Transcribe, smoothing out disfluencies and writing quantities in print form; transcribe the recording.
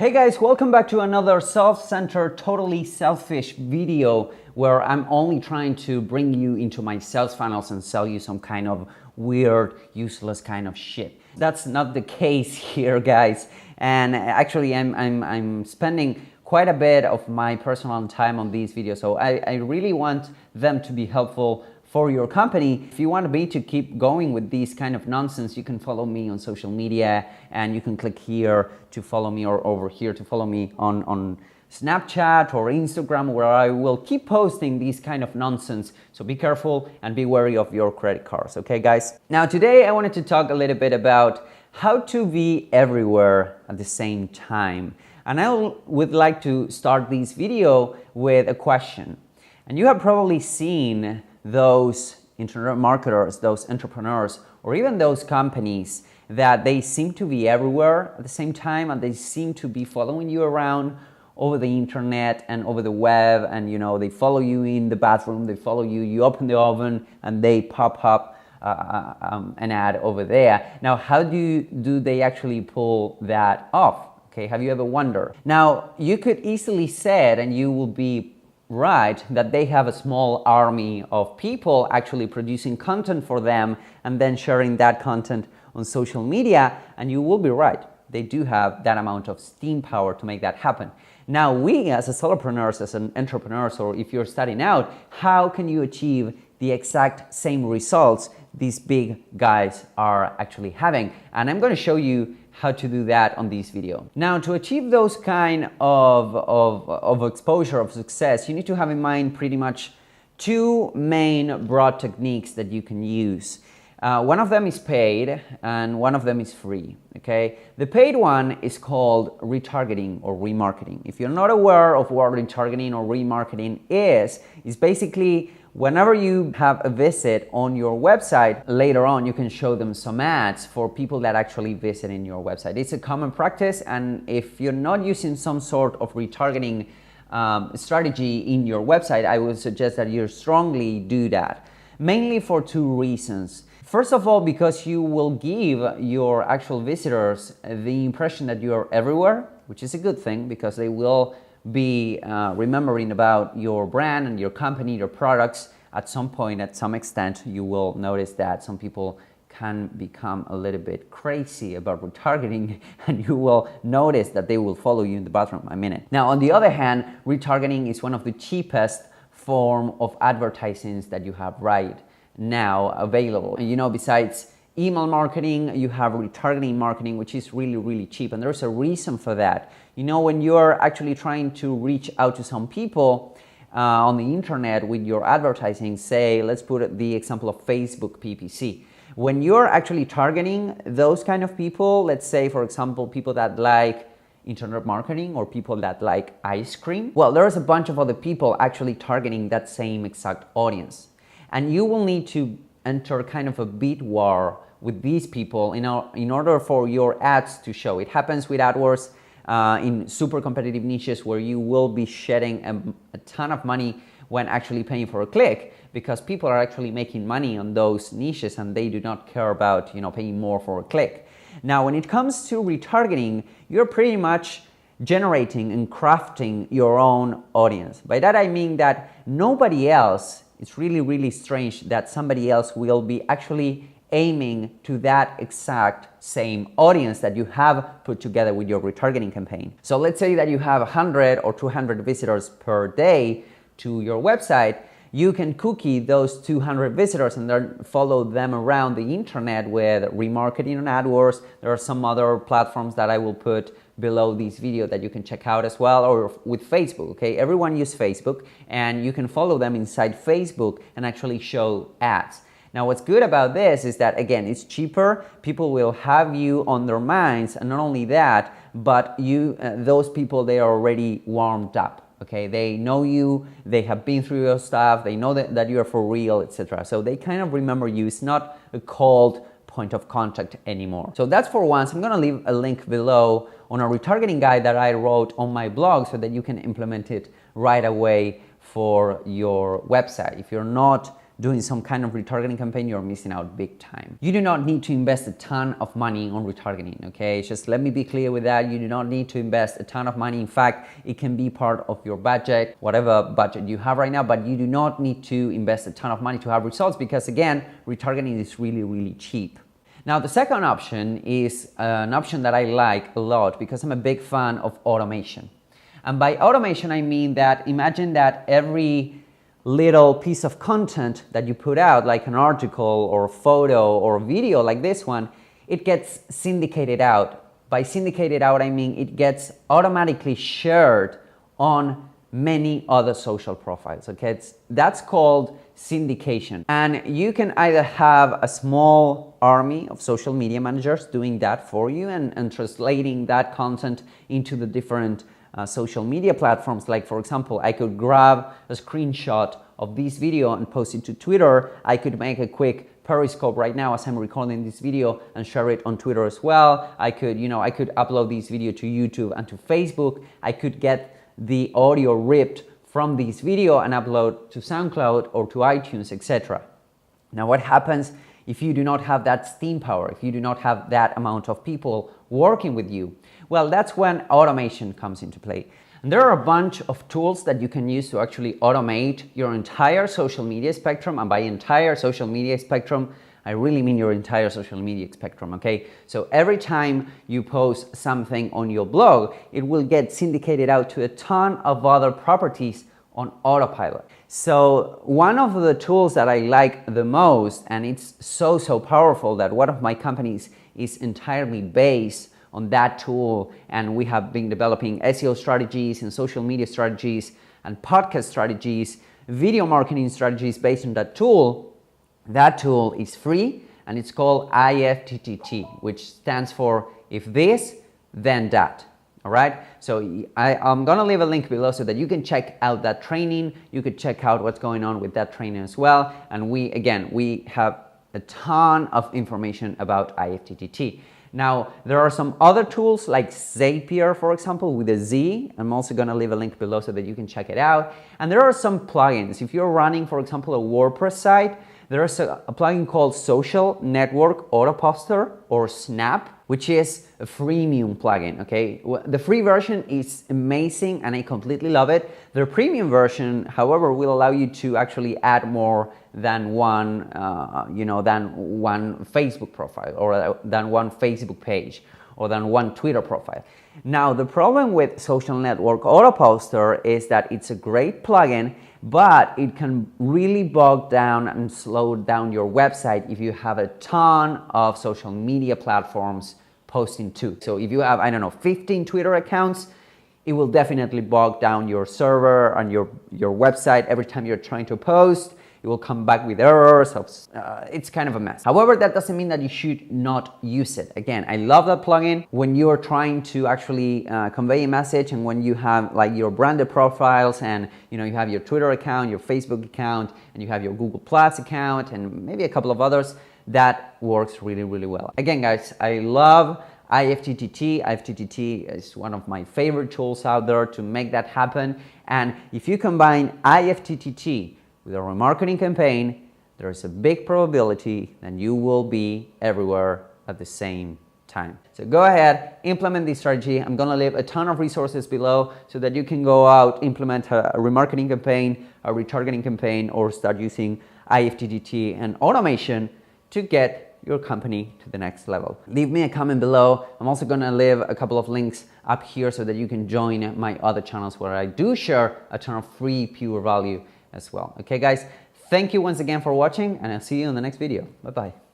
Hey guys, welcome back to another self-centered, totally selfish video where I'm only trying to bring you into my sales funnels and sell you some kind of weird, useless kind of shit. That's not the case here, guys. And actually, I'm spending quite a bit of my personal time on these videos, so I really want them to be helpful for your company. If you want me to keep going with these kind of nonsense, you can follow me on social media, and you can click here to follow me, or over here to follow me on Snapchat or Instagram, where I will keep posting these kind of nonsense. So be careful and be wary of your credit cards, okay guys? Now today I wanted to talk a little bit about how to be everywhere at the same time. And I would like to start this video with a question. And you have probably seen those internet marketers, those entrepreneurs, or even those companies that they seem to be everywhere at the same time, and they seem to be following you around over the internet and over the web, and they follow you in the bathroom, they follow you, you open the oven and they pop up an ad over there. Now, how do they actually pull that off? Okay, have you ever wondered? Now, you could easily say it, and you will be right, that they have a small army of people actually producing content for them and then sharing that content on social media, and you will be right. They do have that amount of steam power to make that happen. Now, we as a solopreneurs, as an entrepreneurs, or if you're starting out, how can you achieve the exact same results these big guys are actually having? And I'm going to show you how to do that on this video. Now, to achieve those kind of exposure, of success, you need to have in mind pretty much two main broad techniques that you can use. One of them is paid and one of them is free, okay? The paid one is called retargeting or remarketing. If you're not aware of what retargeting or remarketing is basically whenever you have a visit on your website, later on you can show them some ads for people that actually visit in your website. It's a common practice, and if you're not using some sort of retargeting strategy in your website, I would suggest that you strongly do that, mainly for two reasons. First of all, because you will give your actual visitors the impression that you are everywhere, which is a good thing because they will be remembering about your brand and your company, your products. At some point, at some extent, you will notice that some people can become a little bit crazy about retargeting, and you will notice that they will follow you in the bathroom a minute. Now, on the other hand, retargeting is one of the cheapest form of advertising that you have right now available. Besides email marketing, you have retargeting marketing, which is really, really cheap. And there's a reason for that. When you're actually trying to reach out to some people on the internet with your advertising, say, let's put the example of Facebook PPC. When you're actually targeting those kind of people, let's say, for example, people that like internet marketing or people that like ice cream, well, there's a bunch of other people actually targeting that same exact audience. And you will need to enter kind of a bid war with these people in order for your ads to show. It happens with AdWords in super competitive niches where you will be shedding a ton of money when actually paying for a click, because people are actually making money on those niches and they do not care about paying more for a click. Now, when it comes to retargeting, you're pretty much generating and crafting your own audience. By that I mean that nobody else, it's really, really strange that somebody else will be actually aiming to that exact same audience that you have put together with your retargeting campaign. So let's say that you have 100 or 200 visitors per day to your website. You can cookie those 200 visitors and then follow them around the internet with remarketing on AdWords. There are some other platforms that I will put below this video that you can check out as well, or with Facebook, okay? Everyone uses Facebook, and you can follow them inside Facebook and actually show ads. Now, what's good about this is that, again, it's cheaper. People will have you on their minds, and not only that, but those people, they are already warmed up, okay? They know you, they have been through your stuff, they know that you are for real, etc. So they kind of remember you. It's not a cold point of contact anymore. So that's for once. I'm gonna leave a link below on a retargeting guide that I wrote on my blog so that you can implement it right away for your website. If you're not doing some kind of retargeting campaign, you're missing out big time. You do not need to invest a ton of money on retargeting, okay? Just let me be clear with that. You do not need to invest a ton of money. In fact, it can be part of your budget, whatever budget you have right now, but you do not need to invest a ton of money to have results because, again, retargeting is really, really cheap. Now, the second option is an option that I like a lot because I'm a big fan of automation. And by automation, I mean that imagine that every little piece of content that you put out, like an article or a photo or a video like this one, it gets syndicated out. By syndicated out, I mean it gets automatically shared on many other social profiles, okay? That's called syndication. And you can either have a small army of social media managers doing that for you and translating that content into the different social media platforms. Like, for example, I could grab a screenshot of this video and post it to Twitter. I could make a quick Periscope right now as I'm recording this video and share it on Twitter as well. I could upload this video to YouTube and to Facebook. I could get the audio ripped from this video and upload to SoundCloud or to iTunes, etc. Now, what happens if you do not have that steam power, if you do not have that amount of people working with you? Well, that's when automation comes into play. And there are a bunch of tools that you can use to actually automate your entire social media spectrum. And by entire social media spectrum, I really mean your entire social media spectrum, okay? So every time you post something on your blog, it will get syndicated out to a ton of other properties on autopilot. So one of the tools that I like the most, and it's so powerful that one of my companies is entirely based on that tool, and we have been developing SEO strategies and social media strategies and podcast strategies, video marketing strategies based on that tool. That tool is free and it's called Ifttt, which stands for if this, then that. All right, so I'm gonna leave a link below so that you can check out that training. You could check out what's going on with that training as well. And we have a ton of information about Ifttt. Now, there are some other tools like Zapier, for example, with a Z. I'm also gonna leave a link below so that you can check it out. And there are some plugins. If you're running, for example, a WordPress site, there's a plugin called Social Network Auto Poster, or Snap, which is a freemium plugin, okay? The free version is amazing and I completely love it. The premium version, however, will allow you to actually add more than one Facebook profile, or than one Facebook page, or than one Twitter profile. Now, the problem with Social Network Auto Poster is that it's a great plugin, but it can really bog down and slow down your website if you have a ton of social media platforms posting to. So if you have, 15 Twitter accounts, it will definitely bog down your server and your website every time you're trying to post. It will come back with errors. It's kind of a mess. However, that doesn't mean that you should not use it. Again, I love that plugin when you're trying to actually convey a message, and when you have like your branded profiles, and you have your Twitter account, your Facebook account, and you have your Google Plus account, and maybe a couple of others. That works really, really well. Again, guys, I love Ifttt. Ifttt is one of my favorite tools out there to make that happen. And if you combine Ifttt with a remarketing campaign, there is a big probability that you will be everywhere at the same time. So go ahead, implement this strategy. I'm gonna leave a ton of resources below so that you can go out, implement a remarketing campaign, a retargeting campaign, or start using Ifttt and automation to get your company to the next level. Leave me a comment below. I'm also gonna leave a couple of links up here so that you can join my other channels where I do share a ton of free pure value as well. Okay, guys, thank you once again for watching, and I'll see you in the next video. Bye-bye.